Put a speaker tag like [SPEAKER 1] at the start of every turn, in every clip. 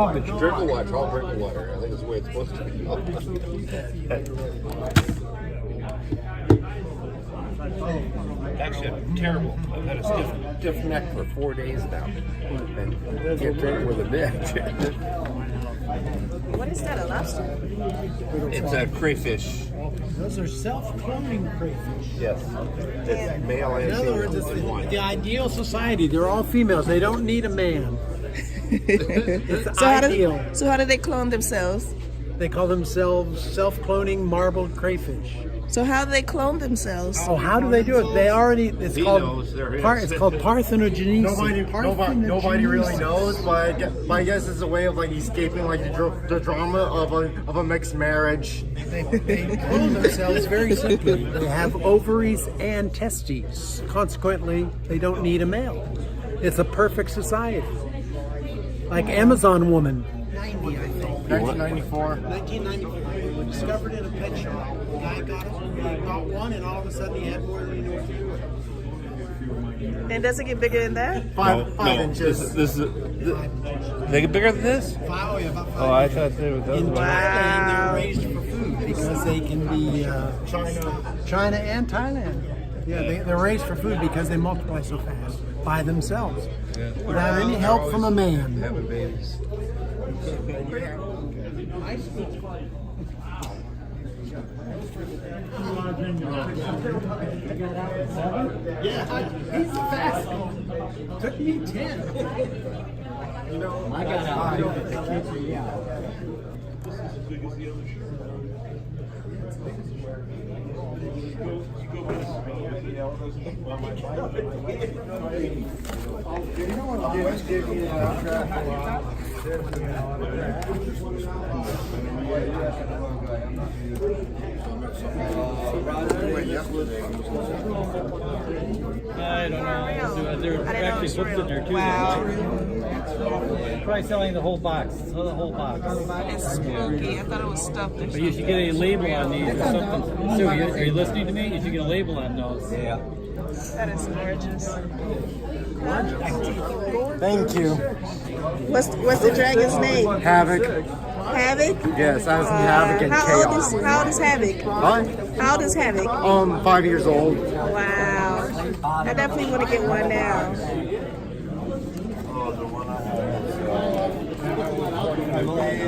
[SPEAKER 1] garbage.
[SPEAKER 2] Drink the water. I'll drink the water. I think it's the way it's supposed to be. Actually, I'm terrible. I've had a stiff neck for 4 days now, and can't drink with a net.
[SPEAKER 3] What is that, a lobster?
[SPEAKER 2] It's a crayfish.
[SPEAKER 1] Those are self-cloning crayfish.
[SPEAKER 2] Yes. It's male and
[SPEAKER 1] In other words, it's the ideal society. They're all females. They don't need a man. It's ideal.
[SPEAKER 3] So how do they clone themselves?
[SPEAKER 1] They call themselves self-cloning marbled crayfish.
[SPEAKER 3] So how do they clone themselves?
[SPEAKER 1] Oh, how do they do it? They already. It's called parthenogenesis.
[SPEAKER 4] Nobody really knows, but I guess it's a way of like escaping like the drama of a mixed marriage.
[SPEAKER 1] They clone themselves very simply. They have ovaries and testes. Consequently, they don't need a male. It's a perfect society. Like Amazon woman. 90, I think.
[SPEAKER 4] 1994.
[SPEAKER 1] 1994. They were discovered in a pet shop. The guy got one, and all of a sudden he had more than he knew what to do with.
[SPEAKER 3] And does it get bigger than that?
[SPEAKER 4] Five inches.
[SPEAKER 2] This is. They get bigger than this?
[SPEAKER 1] About 5
[SPEAKER 2] I thought they were.
[SPEAKER 1] In Thailand, they're raised for food because they can be China and Thailand. Yeah, they're raised for food because they multiply so fast by themselves without any help from a man.
[SPEAKER 2] Having babies.
[SPEAKER 1] Yeah, he's fast. Took me 10. I got out.
[SPEAKER 5] I don't know. They're actually books in there too.
[SPEAKER 3] Wow.
[SPEAKER 5] Probably selling the whole box. Sell the whole box.
[SPEAKER 3] It's spooky. I thought it was stuffed or
[SPEAKER 5] But
[SPEAKER 3] something.
[SPEAKER 5] you should get a label on these or something. Sue, are you listening to me? You should get a label on those. Yeah.
[SPEAKER 3] That is gorgeous.
[SPEAKER 4] Thank you.
[SPEAKER 3] What's the dragon's name?
[SPEAKER 4] Havoc.
[SPEAKER 3] Havoc?
[SPEAKER 4] Yes, I was Havoc and
[SPEAKER 3] how
[SPEAKER 4] Chaos.
[SPEAKER 3] old is Havoc?
[SPEAKER 4] What?
[SPEAKER 3] How old is Havoc?
[SPEAKER 4] 5 years old.
[SPEAKER 3] Wow. I definitely want to get one now.
[SPEAKER 6] I believe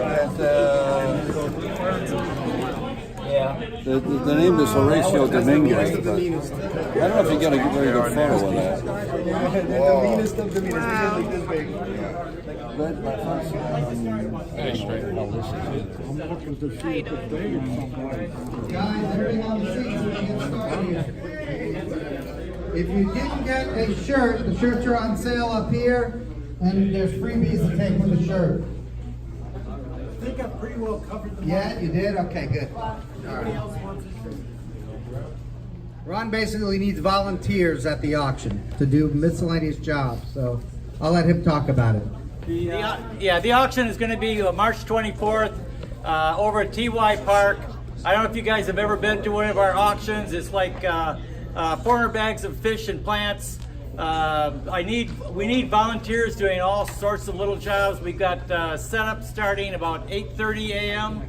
[SPEAKER 6] that the name is Horatio Dominguez, but I don't know if you get a very good photo of that.
[SPEAKER 3] How you doing?
[SPEAKER 7] Guys, everything on the seats, we're gonna get started here. If you didn't get a shirt, the shirts are on sale up here, and there's freebies to take with the shirt.
[SPEAKER 1] I think I've pretty well covered the
[SPEAKER 7] Yeah, you did? Okay, good. Ron basically needs volunteers at the auction to do miscellaneous jobs, so I'll let him talk about it.
[SPEAKER 5] The auction is going to be March 24th over at TY Park. I don't know if you guys have ever been to one of our auctions. It's like 400 bags of fish and plants. We need volunteers doing all sorts of little jobs. We've got setup starting about 8:30 a.m.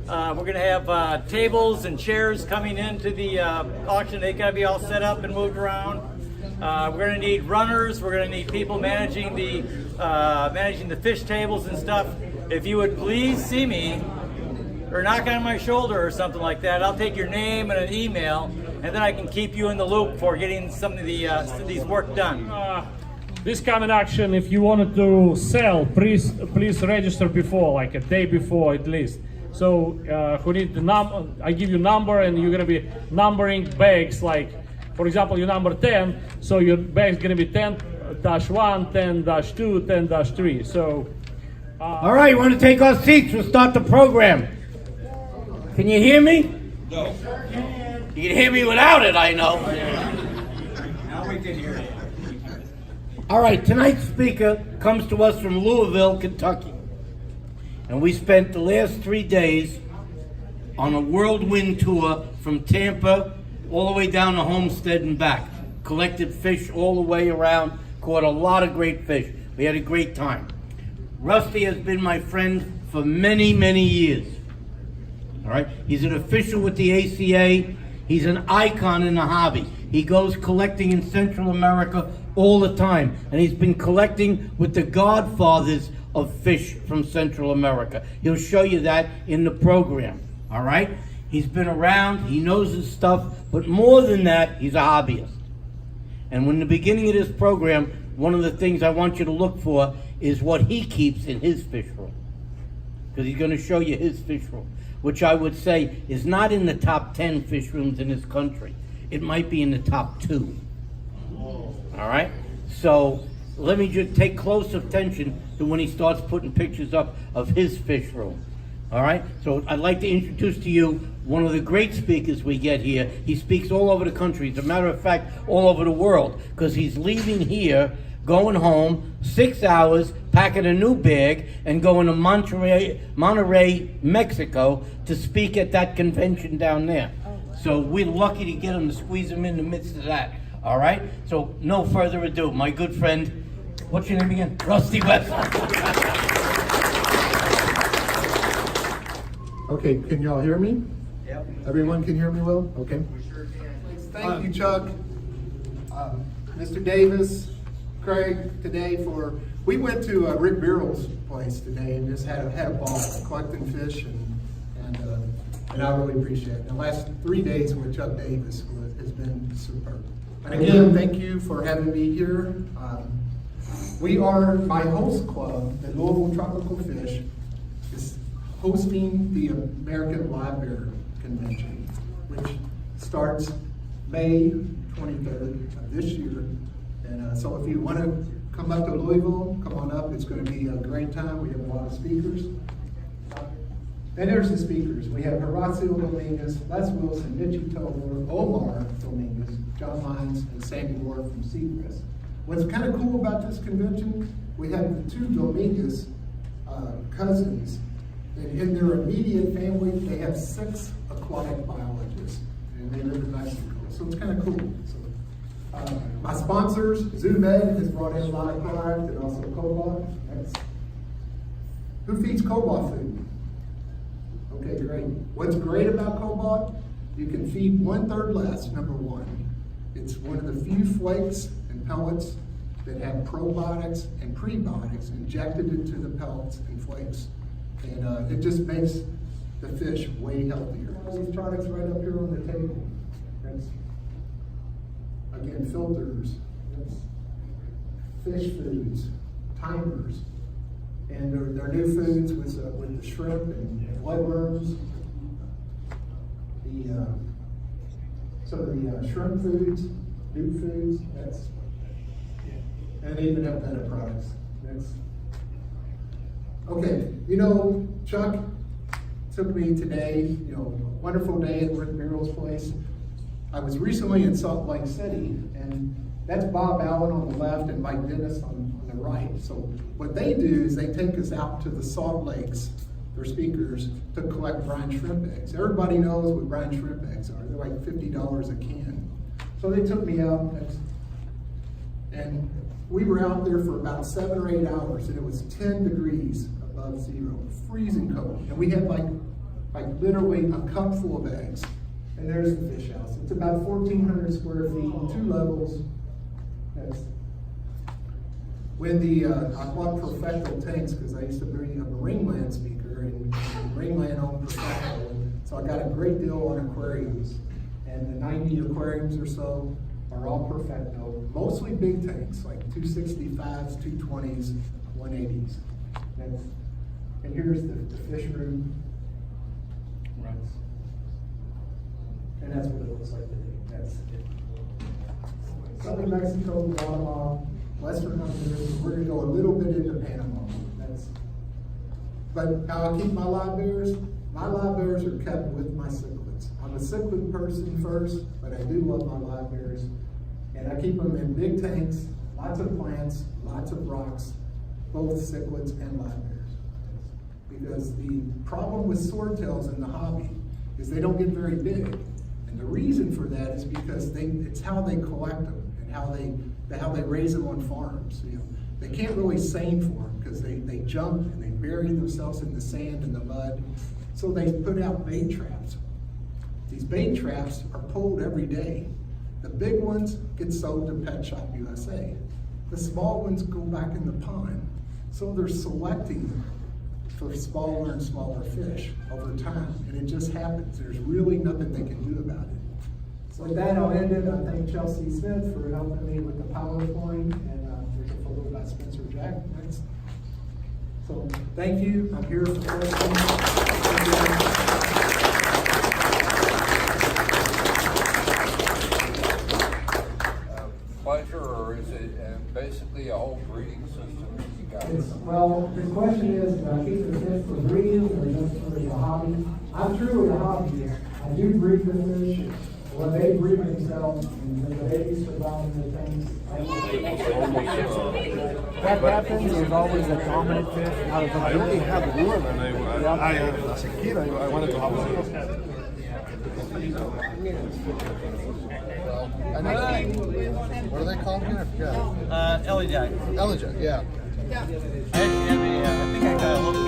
[SPEAKER 5] We're going to have tables and chairs coming into the auction. They got to be all set up and moved around. We're going to need runners. We're going to need people managing the fish tables and stuff. If you would please see me or knock on my shoulder or something like that, I'll take your name and an email, and then I can keep you in the loop for getting some of these work done.
[SPEAKER 8] This coming action, if you wanted to sell, please register before, like a day before at least. So who need the number? I give you number, and you're gonna be numbering bags. Like, for example, you number 10, so your bag's gonna be 10-1, 10-2, 10-3. So.
[SPEAKER 9] All right, you want to take our seats? We'll start the program. Can you hear me?
[SPEAKER 6] No.
[SPEAKER 9] You can hear me without it, I know.
[SPEAKER 6] Now we can hear you.
[SPEAKER 9] All right, tonight's speaker comes to us from Louisville, Kentucky. And we spent the last 3 days on a whirlwind tour from Tampa all the way down to Homestead and back. Collected fish all the way around, caught a lot of great fish. We had a great time. Rusty has been my friend for many, many years. All right? He's an official with the ACA. He's an icon in the hobby. He goes collecting in Central America all the time. And he's been collecting with the godfathers of fish from Central America. He'll show you that in the program. All right? He's been around. He knows his stuff. But more than that, he's a hobbyist. And in the beginning of this program, one of the things I want you to look for is what he keeps in his fish room. Because he's going to show you his fish room, which I would say is not in the top 10 fish rooms in this country. It might be in the top 2. All right? So let me just take close attention to when he starts putting pictures up of his fish room. All right? So I'd like to introduce to you one of the great speakers we get here. He speaks all over the country. As a matter of fact, all over the world, because he's leaving here, going home, 6 hours, packing a new bag, and going to Monterrey, Mexico, to speak at that convention down there. So we're lucky to get him, to squeeze him in the midst of that. All right? So no further ado, my good friend, what's your name again? Rusty Wessel.
[SPEAKER 10] Okay, can y'all hear me?
[SPEAKER 9] Yep.
[SPEAKER 10] Everyone can hear me well? Okay. Thank you, Chuck. Mr. Davis, Craig, today we went to Rick Birrell's place today and just had a ball collecting fish, and I really appreciate it. The last 3 days with Chuck Davis has been superb. And again, thank you for having me here. We are, my host club, the Louisville Tropical Fish, is hosting the American Live Bear Convention, which starts May 23rd of this year. And so if you want to come up to Louisville, come on up. It's going to be a great time. We have a lot of speakers. And there's the speakers. We have Horacio Dominguez, Les Wilson, Mitchie Tobler, Omar Dominguez, John Lyons, and Sandy Ward from Seacrest. What's kind of cool about this convention, we have the 2 Dominguez cousins, and in their immediate family, they have 6 aquatic biologists, and they live in Mexico. So it's kind of cool. So, my sponsors, ZooMed has brought in a lot of product, and also Cobalt. Who feeds Cobalt food? Okay, great. What's great about Cobalt? You can feed 1/3 less, number one. It's one of the few flakes and pellets that have probiotics and prebiotics injected into the pellets and flakes. And it just makes the fish way healthier. These products right up here on the table. That's, again, filters, fish foods, timers, and their new foods with the shrimp and bloodworms. The shrimp foods, new foods. And they even have better products. Okay. You know, Chuck took me today. Wonderful day at Rick Birrell's place. I was recently in Salt Lake City, and that's Bob Allen on the left and Mike Dennis on the right. So what they do is they take us out to the Salt Lakes, their speakers, to collect brine shrimp eggs. Everybody knows what brine shrimp eggs are. They're like $50 a can. So they took me out, and we were out there for about 7 or 8 hours, and it was 10 degrees above zero, freezing cold. And we had like literally a cup full of eggs. And there's the fish house. It's about 1,400 square feet, 2 levels. When I bought Perfecto tanks, because I used to be a Marine Land speaker, and Marine Land owned Perfecto, so I got a great deal on aquariums. And the 90 aquariums or so are all Perfecto, mostly big tanks, like 265s, 220s, 180s. And here's the fish room. Right. And that's what it looks like today. That's it. Southern Mexico, Guatemala, Western Honduras. We're going to go a little bit into Panama. But I'll keep my live bears. My live bears are kept with my cichlids. I'm a cichlid person first, but I do love my live bears. And I keep them in big tanks, lots of plants, lots of rocks, both cichlids and live bears. Because the problem with swordtails in the hobby is they don't get very big. And the reason for that is because it's how they collect them and how they raise them on farms. They can't really seine for them because they jump and they bury themselves in the sand and the mud. So they put out bait traps. These bait traps are pulled every day. The big ones get sold to Pet Shop USA. The small ones go back in the pond. So they're selecting for smaller and smaller fish over time. And it just happens. There's really nothing they can do about it. So with that, I'll end it. I thank Chelsea Smith for helping me with the PowerPoint, and there's a photo by Spencer Jack next. So thank you. I'm here for questions.
[SPEAKER 6] Pleasure, or is it basically a whole breeding system you got?
[SPEAKER 10] Well, the question is, do I keep the fish for breeding or just for the hobby? I'm truly a hobbyist. I do breed the fish. When they breed themselves and the babies survive in the tanks,
[SPEAKER 1] That happens. There's always a dominant fish. Not a
[SPEAKER 11] I only had one, and as a kid, I wanted to have one. What are they called again? I forgot.
[SPEAKER 5] Ellie Jack.
[SPEAKER 11] Elijah, yeah.
[SPEAKER 5] I think I got a little